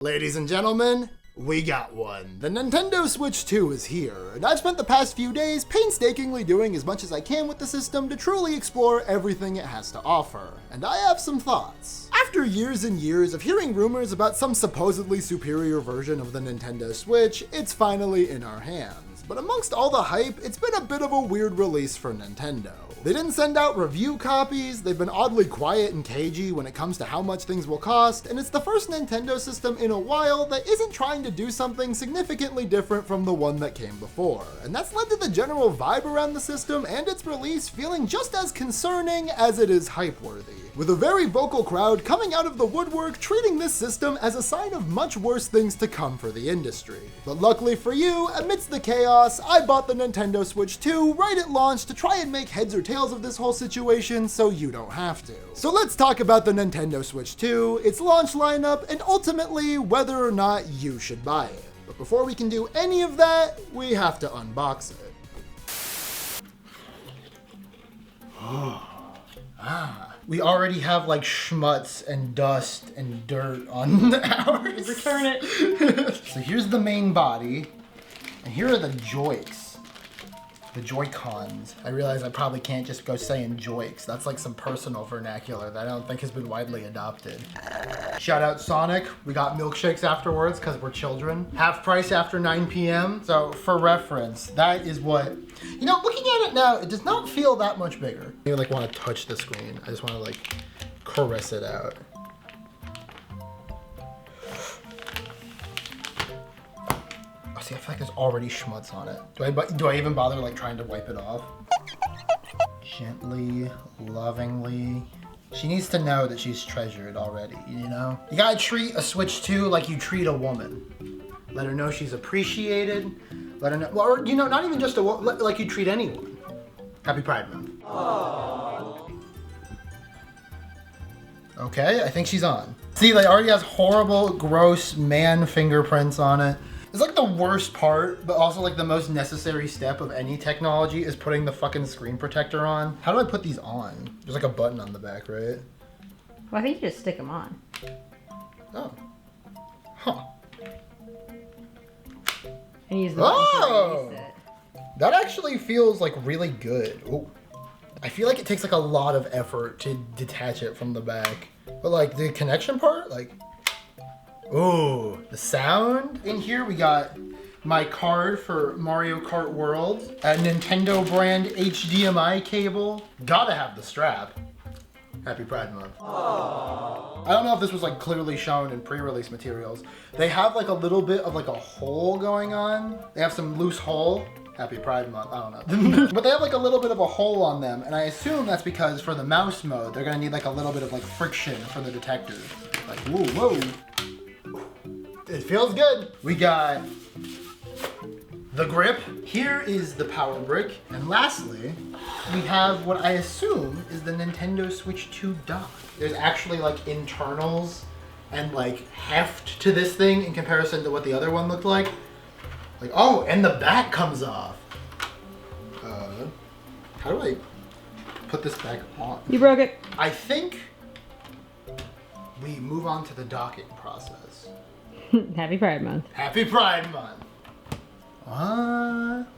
Ladies and gentlemen, we got one. The Nintendo Switch 2 is here, and I've spent the past few days painstakingly doing as much as I can with the system to truly explore everything it has to offer. And I have some thoughts. After years and years of hearing rumors about some supposedly superior version of the Nintendo Switch, it's finally in our hands. But amongst all the hype, it's been a bit of a weird release for Nintendo. They didn't send out review copies, they've been oddly quiet and cagey when it comes to how much things will cost, and it's the first Nintendo system in a while that isn't trying to do something significantly different from the one that came before. And that's led to the general vibe around the system and its release feeling just as concerning as it is hype-worthy, with a very vocal crowd coming out of the woodwork treating this system as a sign of much worse things to come for the industry. But luckily for you, amidst the chaos, I bought the Nintendo Switch 2 right at launch to try and make heads or tails of this whole situation so you don't have to. So let's talk about the Nintendo Switch 2, its launch lineup, and ultimately whether or not you should buy it. But before we can do any of that, we have to unbox it. We already have like schmutz and dust and dirt on ours. Return it. So here's the main body, and here are the joyks. The Joy-Cons. I realize I probably can't just go saying joiks. That's like some personal vernacular that I don't think has been widely adopted. Shout out Sonic. We got milkshakes afterwards because we're children. Half price after 9 p.m. So for reference, that is what, you know, looking at it now, it does not feel that much bigger. I don't like want to touch the screen. I just want to like caress it out. See, I feel like there's already schmutz on it. Do I even bother like trying to wipe it off? Gently, lovingly. She needs to know that she's treasured already, you know? You gotta treat a Switch 2 like you treat a woman. Let her know she's appreciated. Let her know, or you know, not even just a woman, like you treat anyone. Happy Pride Month. Aww. Okay, I think she's on. See, like already has horrible, gross man fingerprints on it. It's like the worst part, but also like the most necessary step of any technology is putting the fucking screen protector on. How do I put these on? There's like a button on the back, right? Well, I think you just stick them on. Oh. Huh. And use the button to release it. That actually feels like really good. Ooh. I feel like it takes like a lot of effort to detach it from the back. But like the connection part, like, ooh, the sound. In here we got my card for Mario Kart World, a Nintendo brand HDMI cable. Gotta have the strap. Happy Pride Month. Aww. I don't know if this was like clearly shown in pre-release materials. They have like a little bit of like a hole going on. They have some loose hole. Happy Pride Month, I don't know. But they have like a little bit of a hole on them, and I assume that's because for the mouse mode, they're gonna need like a little bit of like friction for the detectors. Like, whoa, whoa. It feels good. We got the grip. Here is the power brick. And lastly, we have what I assume is the Nintendo Switch 2 dock. There's actually like internals and like heft to this thing in comparison to what the other one looked like. Like, oh, and the back comes off. How do I put this back on? You broke it. I think we move on to the docking process. Happy Pride Month. Happy Pride Month.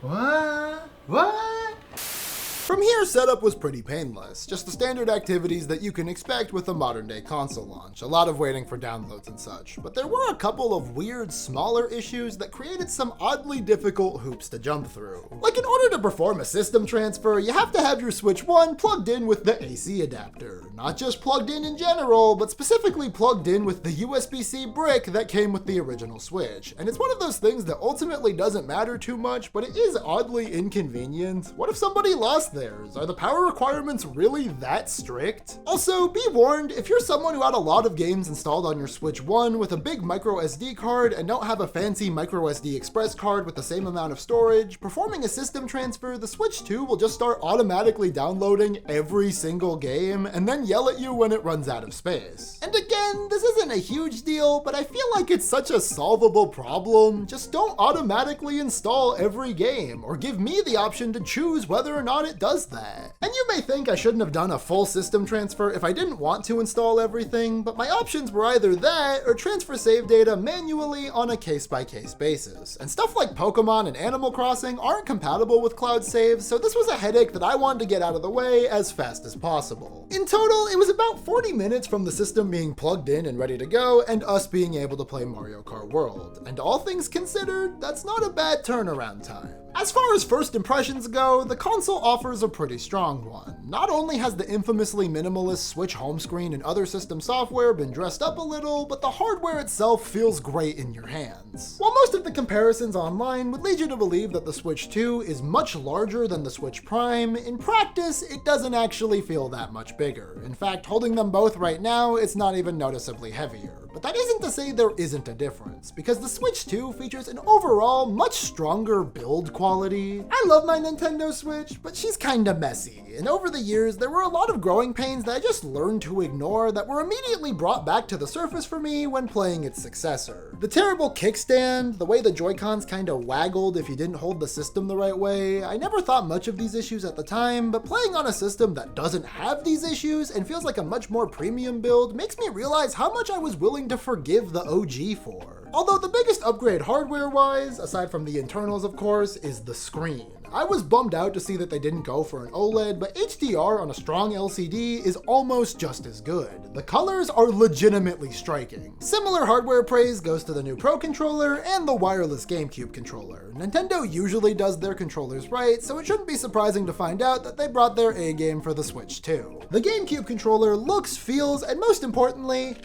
What? From here, setup was pretty painless. Just the standard activities that you can expect with a modern day console launch. A lot of waiting for downloads and such. But there were a couple of weird, smaller issues that created some oddly difficult hoops to jump through. Like in order to perform a system transfer, you have to have your Switch 1 plugged in with the AC adapter. Not just plugged in general, but specifically plugged in with the USB-C brick that came with the original Switch. And it's one of those things that ultimately doesn't matter too much, but it is oddly inconvenient. What if somebody lost theirs? Are the power requirements really that strict? Also, be warned, if you're someone who had a lot of games installed on your Switch 1 with a big micro SD card and don't have a fancy micro SD express card with the same amount of storage, performing a system transfer, the Switch 2 will just start automatically downloading every single game and then yell at you when it runs out of space. And again, this isn't a huge deal, but I feel like it's such a solvable problem. Just don't automatically install every game, or give me the option to choose whether or not it does does that. And you may think I shouldn't have done a full system transfer if I didn't want to install everything, but my options were either that or transfer save data manually on a case-by-case basis. And stuff like Pokemon and Animal Crossing aren't compatible with cloud saves, so this was a headache that I wanted to get out of the way as fast as possible. In total, it was about 40 minutes from the system being plugged in and ready to go, and us being able to play Mario Kart World. And all things considered, that's not a bad turnaround time. As far as first impressions go, the console offers a pretty strong one. Not only has the infamously minimalist Switch home screen and other system software been dressed up a little, but the hardware itself feels great in your hands. While most of the comparisons online would lead you to believe that the Switch 2 is much larger than the Switch Prime, in practice, it doesn't actually feel that much bigger. In fact, holding them both right now, it's not even noticeably heavier. But that isn't to say there isn't a difference, because the Switch 2 features an overall much stronger build quality. I love my Nintendo Switch, but she's kinda messy, and over the years there were a lot of growing pains that I just learned to ignore that were immediately brought back to the surface for me when playing its successor. The terrible kickstand, the way the Joy-Cons kinda waggled if you didn't hold the system the right way. I never thought much of these issues at the time, but playing on a system that doesn't have these issues and feels like a much more premium build makes me realize how much I was willing to forgive the OG for. Although the biggest upgrade hardware-wise, aside from the internals of course, is the screen. I was bummed out to see that they didn't go for an OLED, but HDR on a strong LCD is almost just as good. The colors are legitimately striking. Similar hardware praise goes to the new Pro controller and the wireless GameCube controller. Nintendo usually does their controllers right, so it shouldn't be surprising to find out that they brought their A game for the Switch too. The GameCube controller looks, feels, and most importantly,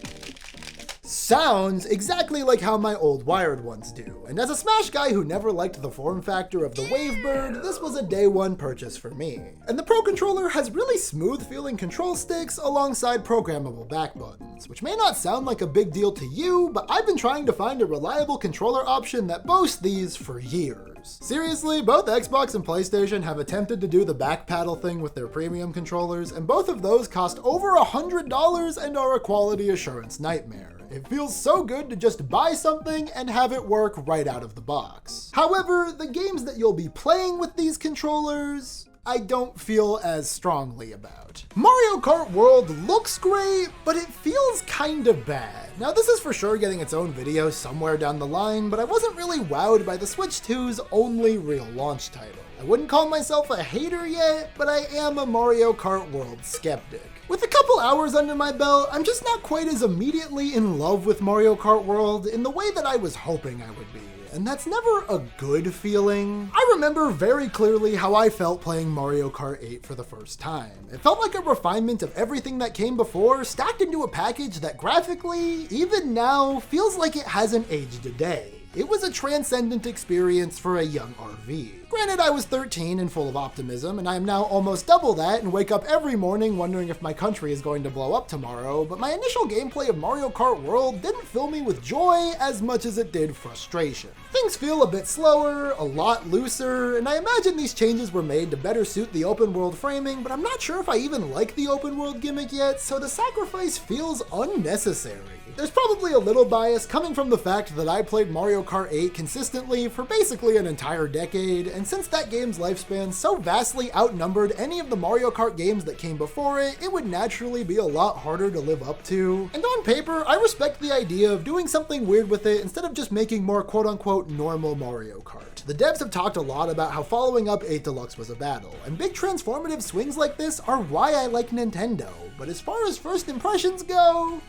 sounds exactly like how my old wired ones do. And as a Smash guy who never liked the form factor of the Wavebird, this was a day one purchase for me. And the Pro controller has really smooth feeling control sticks alongside programmable back buttons, which may not sound like a big deal to you, but I've been trying to find a reliable controller option that boasts these for years. Seriously, both Xbox and PlayStation have attempted to do the back paddle thing with their premium controllers, and both of those cost over $100 and are a quality assurance nightmare. It feels so good to just buy something and have it work right out of the box. However, the games that you'll be playing with these controllers, I don't feel as strongly about. Mario Kart World looks great, but it feels kind of bad. Now this is for sure getting its own video somewhere down the line, but I wasn't really wowed by the Switch 2's only real launch title. I wouldn't call myself a hater yet, but I am a Mario Kart World skeptic. With a couple hours under my belt, I'm just not quite as immediately in love with Mario Kart World in the way that I was hoping I would be. And that's never a good feeling. I remember very clearly how I felt playing Mario Kart 8 for the first time. It felt like a refinement of everything that came before, stacked into a package that graphically, even now, feels like it hasn't aged a day. It was a transcendent experience for a young RV. Granted, I was 13 and full of optimism, and I am now almost double that and wake up every morning wondering if my country is going to blow up tomorrow, but my initial gameplay of Mario Kart World didn't fill me with joy as much as it did frustration. Things feel a bit slower, a lot looser, and I imagine these changes were made to better suit the open world framing, but I'm not sure if I even like the open world gimmick yet, so the sacrifice feels unnecessary. There's probably a little bias coming from the fact that I played Mario Kart 8 consistently for basically an entire decade, and since that game's lifespan so vastly outnumbered any of the Mario Kart games that came before it, it would naturally be a lot harder to live up to. And on paper, I respect the idea of doing something weird with it instead of just making more quote-unquote normal Mario Kart. The devs have talked a lot about how following up 8 Deluxe was a battle, and big transformative swings like this are why I like Nintendo, but as far as first impressions go,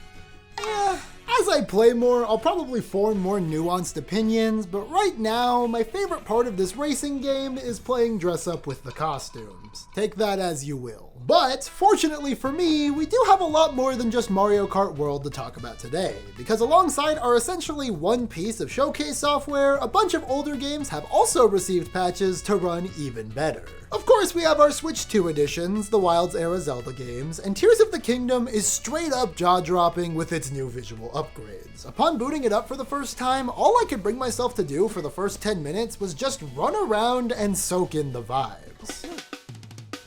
as I play more, I'll probably form more nuanced opinions, but right now, my favorite part of this racing game is playing dress up with the costumes. Take that as you will. But, fortunately for me, we do have a lot more than just Mario Kart World to talk about today, because alongside our essentially one piece of showcase software, a bunch of older games have also received patches to run even better. Of course, we have our Switch 2 editions, the Wilds era Zelda games, and Tears of the Kingdom is straight up jaw-dropping with its new visual upgrades. Upon booting it up for the first time, all I could bring myself to do for the first 10 minutes was just run around and soak in the vibes.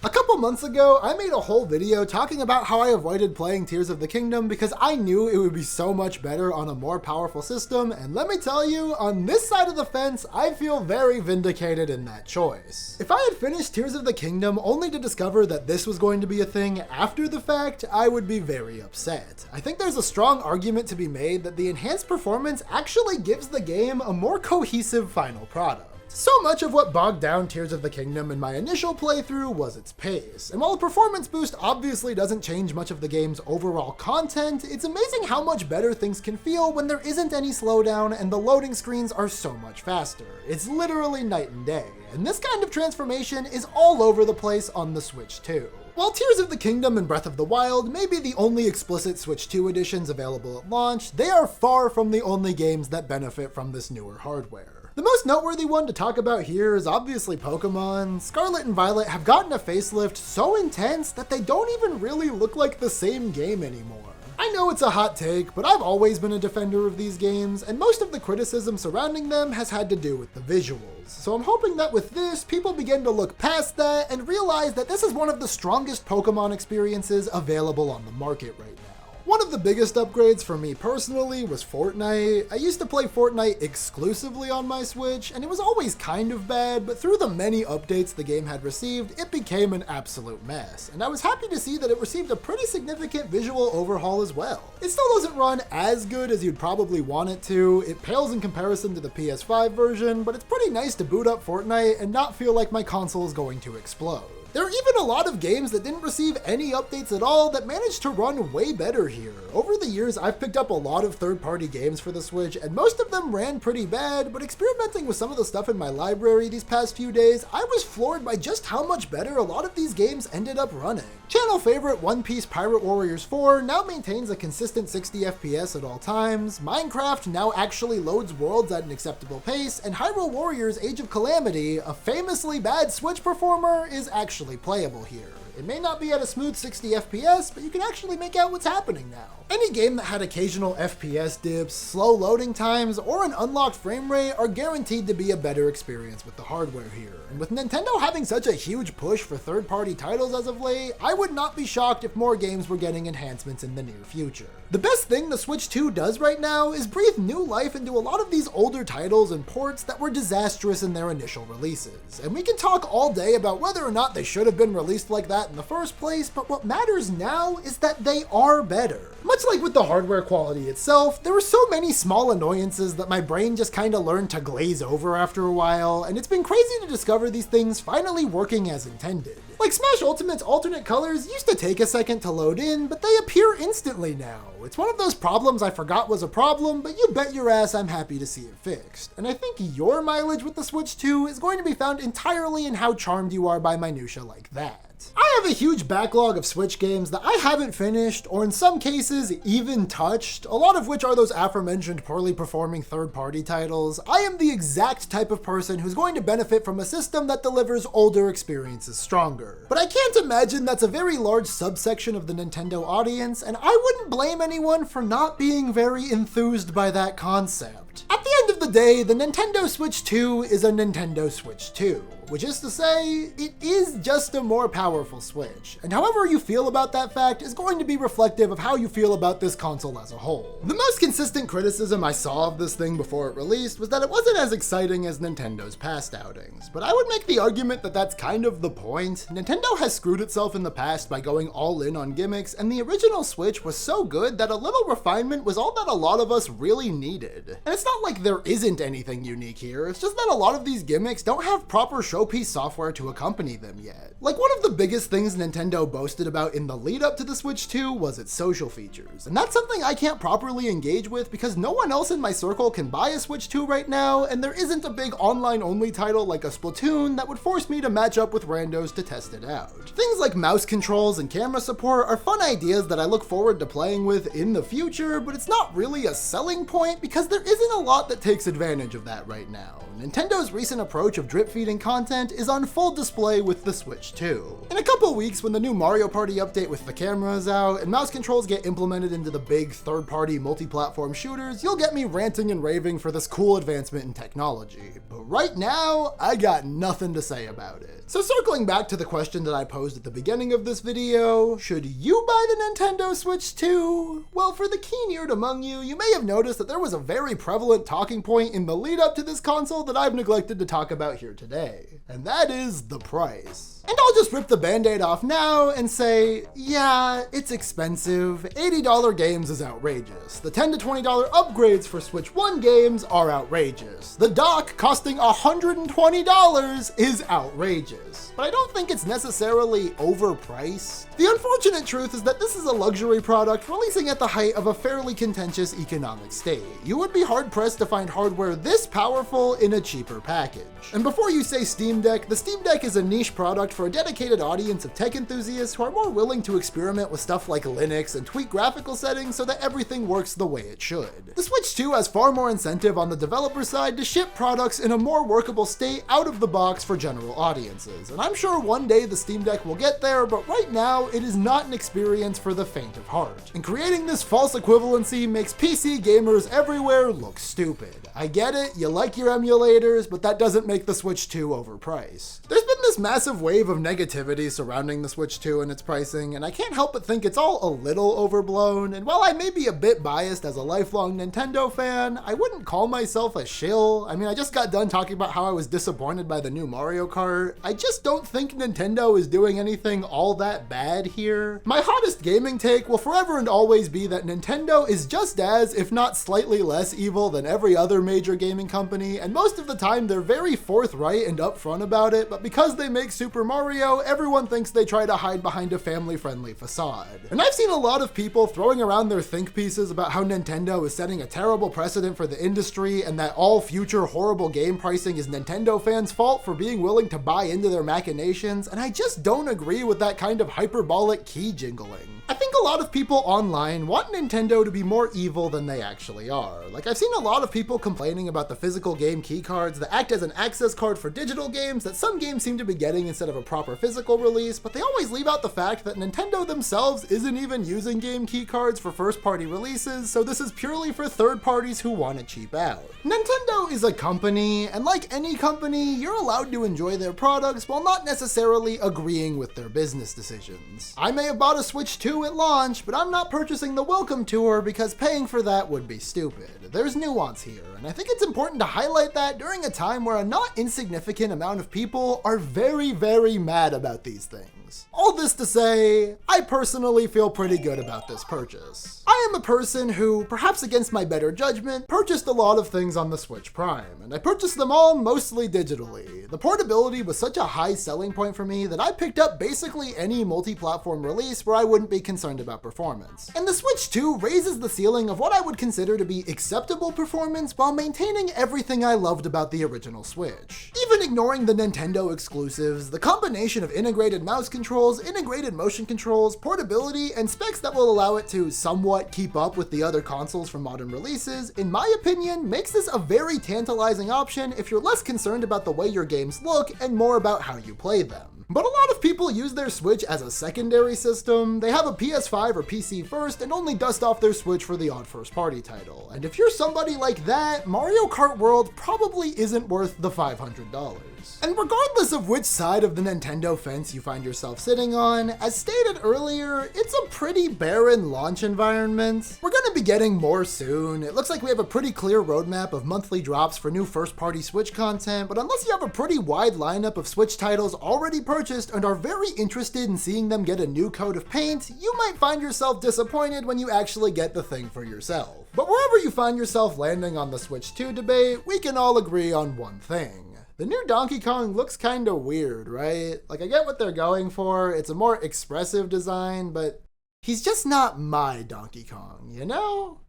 A couple months ago, I made a whole video talking about how I avoided playing Tears of the Kingdom because I knew it would be so much better on a more powerful system, and let me tell you, on this side of the fence, I feel very vindicated in that choice. If I had finished Tears of the Kingdom only to discover that this was going to be a thing after the fact, I would be very upset. I think there's a strong argument to be made that the enhanced performance actually gives the game a more cohesive final product. So much of what bogged down Tears of the Kingdom in my initial playthrough was its pace, and while a performance boost obviously doesn't change much of the game's overall content, it's amazing how much better things can feel when there isn't any slowdown and the loading screens are so much faster. It's literally night and day, and this kind of transformation is all over the place on the Switch too. While Tears of the Kingdom and Breath of the Wild may be the only explicit Switch 2 editions available at launch, they are far from the only games that benefit from this newer hardware. The most noteworthy one to talk about here is obviously Pokemon. Scarlet and Violet have gotten a facelift so intense that they don't even really look like the same game anymore. I know it's a hot take, but I've always been a defender of these games, and most of the criticism surrounding them has had to do with the visuals. So I'm hoping that with this, people begin to look past that and realize that this is one of the strongest Pokemon experiences available on the market right now. One of the biggest upgrades for me personally was Fortnite. I used to play Fortnite exclusively on my Switch, and it was always kind of bad, but through the many updates the game had received, it became an absolute mess, and I was happy to see that it received a pretty significant visual overhaul as well. It still doesn't run as good as you'd probably want it to, it pales in comparison to the PS5 version, but it's pretty nice to boot up Fortnite and not feel like my console is going to explode. There are even a lot of games that didn't receive any updates at all that managed to run way better here. Over the years, I've picked up a lot of third-party games for the Switch, and most of them ran pretty bad, but experimenting with some of the stuff in my library these past few days, I was floored by just how much better a lot of these games ended up running. Channel favorite One Piece Pirate Warriors 4 now maintains a consistent 60 FPS at all times, Minecraft now actually loads worlds at an acceptable pace, and Hyrule Warriors Age of Calamity, a famously bad Switch performer, is actually playable here. It may not be at a smooth 60 FPS, but you can actually make out what's happening now. Any game that had occasional FPS dips, slow loading times, or an unlocked frame rate are guaranteed to be a better experience with the hardware here. And with Nintendo having such a huge push for third-party titles as of late, I would not be shocked if more games were getting enhancements in the near future. The best thing the Switch 2 does right now is breathe new life into a lot of these older titles and ports that were disastrous in their initial releases. And we can talk all day about whether or not they should have been released like that in the first place, but what matters now is that they are better. Much like with the hardware quality itself, there were so many small annoyances that my brain just kinda learned to glaze over after a while, and it's been crazy to discover these things finally working as intended. Like Smash Ultimate's alternate colors used to take a second to load in, but they appear instantly now. It's one of those problems I forgot was a problem, but you bet your ass I'm happy to see it fixed. And I think your mileage with the Switch 2 is going to be found entirely in how charmed you are by minutia like that. I have a huge backlog of Switch games that I haven't finished, or in some cases, even touched, a lot of which are those aforementioned poorly performing third-party titles. I am the exact type of person who's going to benefit from a system that delivers older experiences stronger. But I can't imagine that's a very large subsection of the Nintendo audience, and I wouldn't blame anyone for not being very enthused by that concept. At the end of the day, the Nintendo Switch 2 is a Nintendo Switch 2. Which is to say, it is just a more powerful Switch, and however you feel about that fact is going to be reflective of how you feel about this console as a whole. The most consistent criticism I saw of this thing before it released was that it wasn't as exciting as Nintendo's past outings, but I would make the argument that that's kind of the point. Nintendo has screwed itself in the past by going all in on gimmicks, and the original Switch was so good that a little refinement was all that a lot of us really needed. And it's not like there isn't anything unique here, it's just that a lot of these gimmicks don't have proper showpiece software to accompany them yet. Like, one of the biggest things Nintendo boasted about in the lead up to the Switch 2 was its social features, and that's something I can't properly engage with because no one else in my circle can buy a Switch 2 right now, and there isn't a big online only title like a Splatoon that would force me to match up with randos to test it out. Things like mouse controls and camera support are fun ideas that I look forward to playing with in the future, but it's not really a selling point because there isn't a lot that takes advantage of that right now. Nintendo's recent approach of drip feeding content content is on full display with the Switch 2. In a couple weeks, when the new Mario Party update with the camera is out and mouse controls get implemented into the big third-party multi-platform shooters, you'll get me ranting and raving for this cool advancement in technology. But right now, I got nothing to say about it. So circling back to the question that I posed at the beginning of this video, should you buy the Nintendo Switch 2? Well, for the keen-eared among you, you may have noticed that there was a very prevalent talking point in the lead up to this console that I've neglected to talk about here today, and that is the price. And I'll just rip the band-aid off now and say, yeah, it's expensive. $80 games is outrageous. The $10 to $20 upgrades for Switch 1 games are outrageous. The dock costing $120 is outrageous. But I don't think it's necessarily overpriced. The unfortunate truth is that this is a luxury product releasing at the height of a fairly contentious economic state. You would be hard-pressed to find hardware this powerful in a cheaper package. And before you say Steam Deck, the Steam Deck is a niche product for a dedicated audience of tech enthusiasts who are more willing to experiment with stuff like Linux and tweak graphical settings so that everything works the way it should. The Switch 2 has far more incentive on the developer side to ship products in a more workable state out of the box for general audiences, and I'm sure one day the Steam Deck will get there, but right now it is not an experience for the faint of heart. And creating this false equivalency makes PC gamers everywhere look stupid. I get it, you like your emulators, but that doesn't make the Switch 2 overpriced. There's been this massive wave of negativity surrounding the Switch 2 and its pricing, and I can't help but think it's all a little overblown, and while I may be a bit biased as a lifelong Nintendo fan, I wouldn't call myself a shill. I mean, I just got done talking about how I was disappointed by the new Mario Kart. I just don't think Nintendo is doing anything all that bad here. My hottest gaming take will forever and always be that Nintendo is just as, if not slightly less evil than every other major gaming company, and most of the time they're very forthright and upfront about it, but because they make Super Mario, everyone thinks they try to hide behind a family-friendly facade. And I've seen a lot of people throwing around their think pieces about how Nintendo is setting a terrible precedent for the industry and that all future horrible game pricing is Nintendo fans' fault for being willing to buy into their machinations, and I just don't agree with that kind of hyperbolic key jingling. I think a lot of people online want Nintendo to be more evil than they actually are. Like, I've seen a lot of people complaining about the physical game key cards that act as an access card for digital games that some games seem to be getting instead of a proper physical release, but they always leave out the fact that Nintendo themselves isn't even using game key cards for first-party releases, so this is purely for third parties who want to cheap out. Nintendo is a company, and like any company, you're allowed to enjoy their products while not necessarily agreeing with their business decisions. I may have bought a Switch 2 at launch, but I'm not purchasing the Welcome Tour because paying for that would be stupid. There's nuance here, and I think it's important to highlight that during a time where a not insignificant amount of people are very, very mad about these things. All this to say, I personally feel pretty good about this purchase. I am a person who, perhaps against my better judgment, purchased a lot of things on the Switch Prime, and I purchased them all mostly digitally. The portability was such a high selling point for me that I picked up basically any multi-platform release where I wouldn't be concerned about performance. And the Switch 2 raises the ceiling of what I would consider to be acceptable performance while maintaining everything I loved about the original Switch. Even ignoring the Nintendo exclusives, the combination of integrated mouse controls, integrated motion controls, portability, and specs that will allow it to somewhat keep up with the other consoles from modern releases, in my opinion, makes this a very tantalizing option if you're less concerned about the way your games look and more about how you play them. But a lot of people use their Switch as a secondary system. They have a PS5 or PC first and only dust off their Switch for the odd first-party title. And if you're somebody like that, Mario Kart World probably isn't worth the $500. And regardless of which side of the Nintendo fence you find yourself sitting on, as stated earlier, it's a pretty barren launch environment. We're gonna be getting more soon. It looks like we have a pretty clear roadmap of monthly drops for new first-party Switch content, but unless you have a pretty wide lineup of Switch titles already purchased and are very interested in seeing them get a new coat of paint, you might find yourself disappointed when you actually get the thing for yourself. But wherever you find yourself landing on the Switch 2 debate, we can all agree on one thing. The new Donkey Kong looks kinda weird, right? Like, I get what they're going for, it's a more expressive design, but he's just not my Donkey Kong, you know?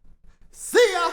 See ya!